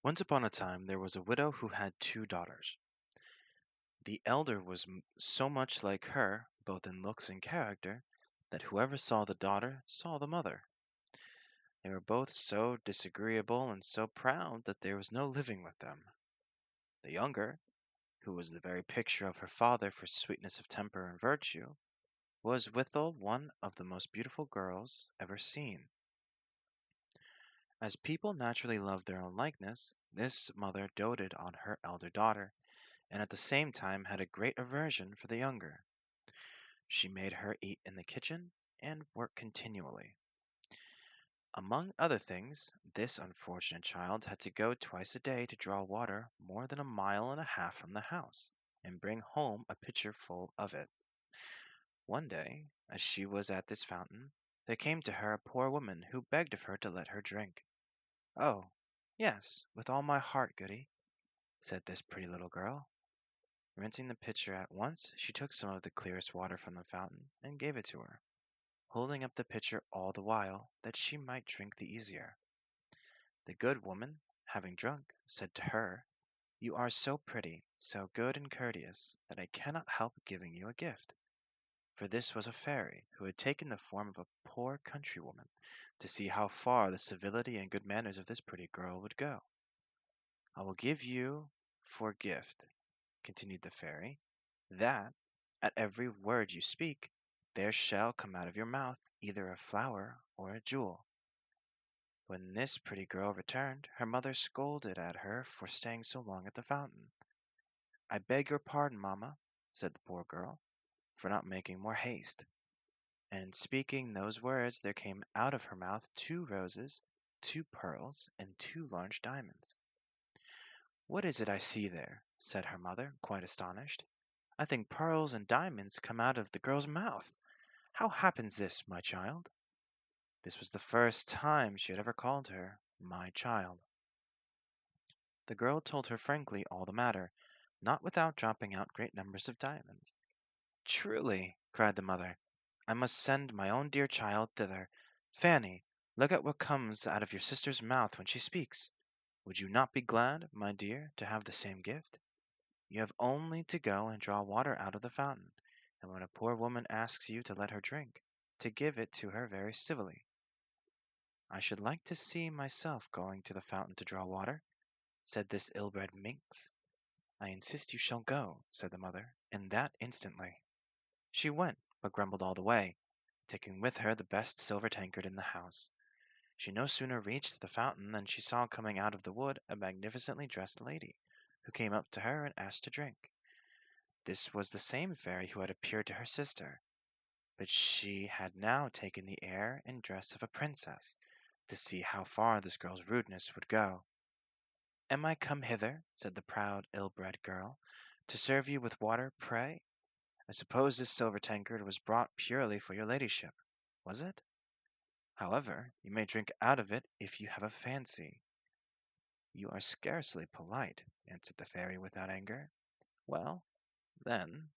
Once upon a time there was a widow who had two daughters. The elder was so much like her, both in looks and character, that whoever saw the daughter saw the mother. They were both so disagreeable and so proud that there was no living with them. The younger, who was the very picture of her father for sweetness of temper and virtue, was withal one of the most beautiful girls ever seen. As people naturally love their own likeness, this mother doted on her elder daughter, and at the same time had a great aversion for the younger. She made her eat in the kitchen and work continually. Among other things, this unfortunate child had to go twice a day to draw water more than a mile and a half from the house, and bring home a pitcher full of it. One day, as she was at this fountain, there came to her a poor woman who begged of her to let her drink. "Oh, yes, with all my heart, Goody," said this pretty little girl. Rinsing the pitcher at once, she took some of the clearest water from the fountain and gave it to her, holding up the pitcher all the while, that she might drink the easier. The good woman, having drunk, said to her, "You are so pretty, so good and courteous, that I cannot help giving you a gift." For this was a fairy, who had taken the form of a poor countrywoman, to see how far the civility and good manners of this pretty girl would go. "I will give you for gift," continued the fairy, "that, at every word you speak, there shall come out of your mouth either a flower or a jewel." When this pretty girl returned, her mother scolded at her for staying so long at the fountain. "I beg your pardon, mamma," said the poor girl, "for not making more haste." And speaking those words, there came out of her mouth two roses, two pearls, and two large diamonds. "What is it I see there?" said her mother, quite astonished. "I think pearls and diamonds come out of the girl's mouth. How happens this, my child?" This was the first time she had ever called her "my child." The girl told her frankly all the matter, not without dropping out great numbers of diamonds. "Truly," cried the mother, "I must send my own dear child thither. Fanny, look at what comes out of your sister's mouth when she speaks. Would you not be glad, my dear, to have the same gift? You have only to go and draw water out of the fountain, and when a poor woman asks you to let her drink, to give it to her very civilly." "I should like to see myself going to the fountain to draw water," said this ill-bred minx. "I insist you shall go," said the mother, "and that instantly." She went, but grumbled all the way, taking with her the best silver tankard in the house. She no sooner reached the fountain than she saw coming out of the wood a magnificently dressed lady, who came up to her and asked to drink. This was the same fairy who had appeared to her sister, but she had now taken the air and dress of a princess, to see how far this girl's rudeness would go. "Am I come hither," said the proud, ill-bred girl, "to serve you with water, pray? I suppose this silver tankard was brought purely for your ladyship, was it? However, you may drink out of it if you have a fancy." "You are scarcely polite," answered the fairy without anger. "Well, then,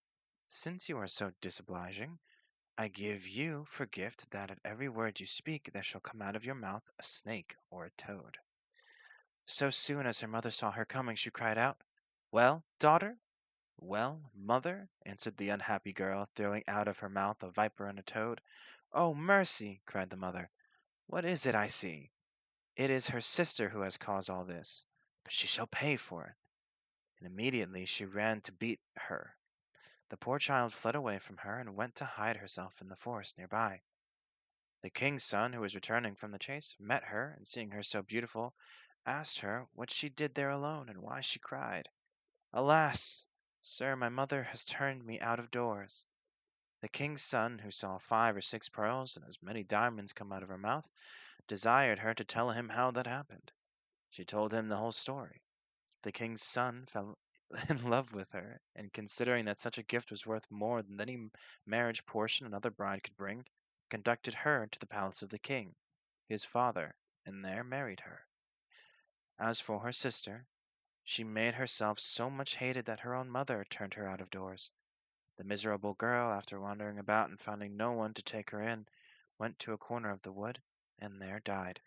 since you are so disobliging, I give you for gift that at every word you speak there shall come out of your mouth a snake or a toad." So soon as her mother saw her coming, she cried out, "Well, daughter?" "Well, mother?" answered the unhappy girl, throwing out of her mouth a viper and a toad. "Oh, mercy!" cried the mother. "What is it I see? It is her sister who has caused all this, but she shall pay for it." And immediately she ran to beat her. The poor child fled away from her and went to hide herself in the forest near by. The king's son, who was returning from the chase, met her, and seeing her so beautiful, asked her what she did there alone, and why she cried. "Alas! sir, my mother has turned me out of doors." The king's son, who saw 5 or 6 pearls and as many diamonds come out of her mouth, desired her to tell him how that happened. She told him the whole story. The king's son fell in love with her, and considering that such a gift was worth more than any marriage portion another bride could bring, conducted her to the palace of the king, his father, and there married her. As for her sister, she made herself so much hated that her own mother turned her out of doors. The miserable girl, after wandering about and finding no one to take her in, went to a corner of the wood, and there died.